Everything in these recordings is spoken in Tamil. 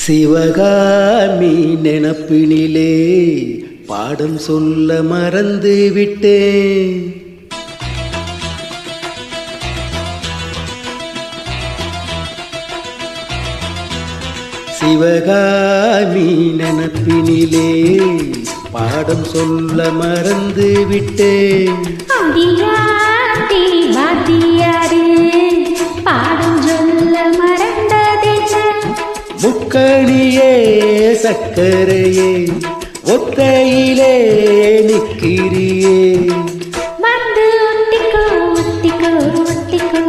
சிவகாமி நினப்பினிலே பாடம் சொல்ல மறந்து விட்டேன். சிவகாமி நினப்பினிலே பாடம் சொல்ல மறந்து விட்டேன். பாடம் சொல்ல மறந்ததென்ன? முக்கணியே சக்கரையே ஒத்தையிலே நிற்கிறியே. வந்து ஒட்டிக்கோ ஒட்டிக்கோ ஒட்டிக்கோ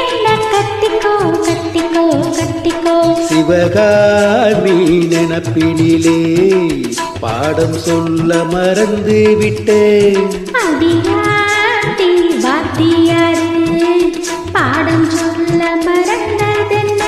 என்ன கட்டிக்கோ கட்டிக்கோ கட்டிக்கோ. சிவகாமி நினப்பினிலே பாடம் சொல்ல மறந்து விட்டேன். அடியாத்தி வாத்தியாரு பாடம் சொல்ல மறந்ததென்ன?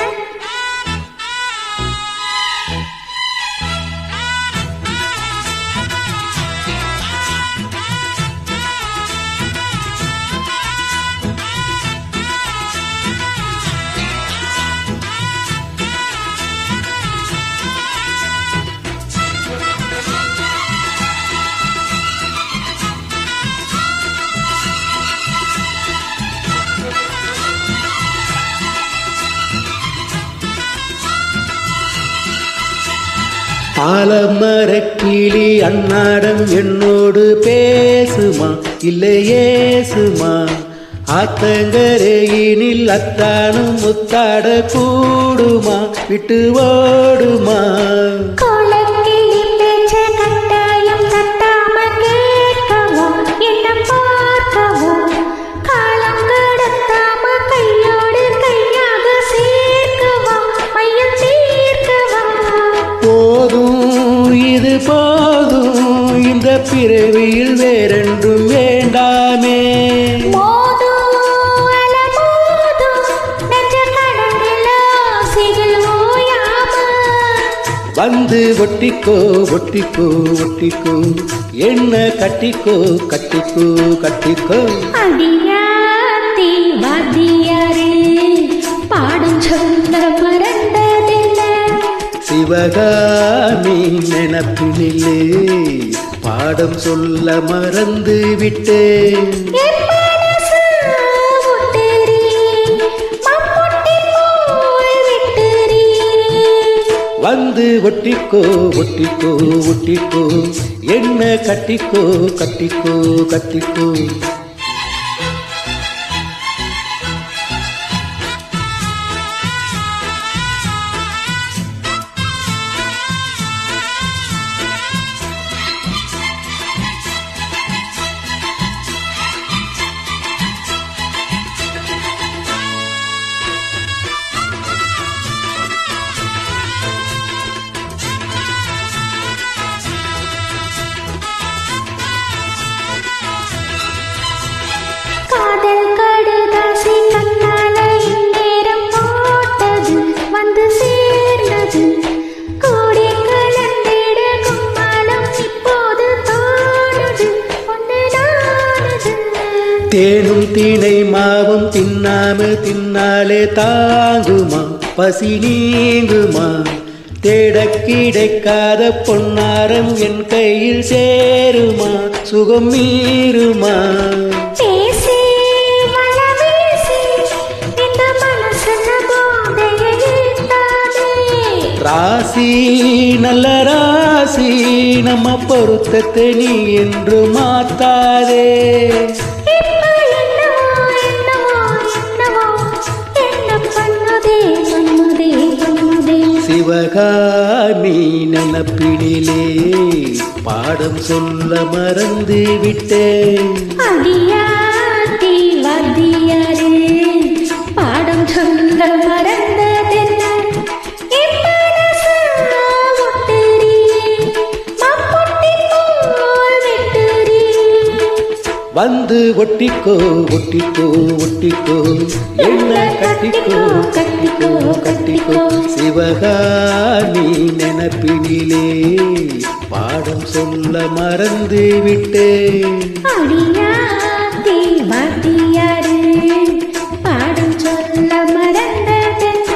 ஆலமரக்கிளி அன்னாடம் என்னோடு பேசுமா இல்லையேசுமா? ஆத்தங்கரையினில் அத்தானும் முத்தாட கூடுமா விட்டு ஓடுமா? இது போதும் இந்த பிறவியில் வேறென்றும் வேண்டாமே. வந்து ஒட்டிக்கோ ஒட்டிக்கோ ஒட்டிக்கோ என்ன கட்டிக்கோ கட்டிக்கோ கட்டிக்கோ. அடியாத்தி வாத்தியாரு பாடம் சொல்ல மறந்ததென்ன? சிவகாமி நினப்பினிலே பாடம் சொல்ல மறந்து விட்டேன். வந்து ஒட்டிக்கோ ஒட்டிக்கோ ஒட்டிக்கோ என்ன கட்டிக்கோ கட்டிக்கோ கட்டிக்கோ. தேனும் தீனை மாவும் தின்னாமல் தின்னாலே தாங்குமா பசி நீங்குமா? தேட கிடைக்காத பொன்னாரம் என் கையில் சேருமா சுகம் மீறுமா? ராசி நல்ல ராசி நம்ம பொருத்தத்தை நீ என்று மாத்தாதே. சிவகாமி நினப்பினிலே பாடம் சொல்ல மறந்து விட்டேன். அடியாத்தி வாத்தியாரு பாடம் சொல்ல மறந்ததென்ன? வந்து ஒட்டிக்கோ ஒட்டிக்கோ ஒட்டிக்கோ என்ன கட்டிக்கோ கட்டிக்கோ கட்டிக்கோ. சிவகாமி நினப்பினிலே பாடம் சொல்ல மறந்து விட்டேன். அடியாத்தி வாத்தியாரு பாடம் சொல்ல மறந்ததென்ன?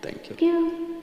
Thank you. Thank you Thank you.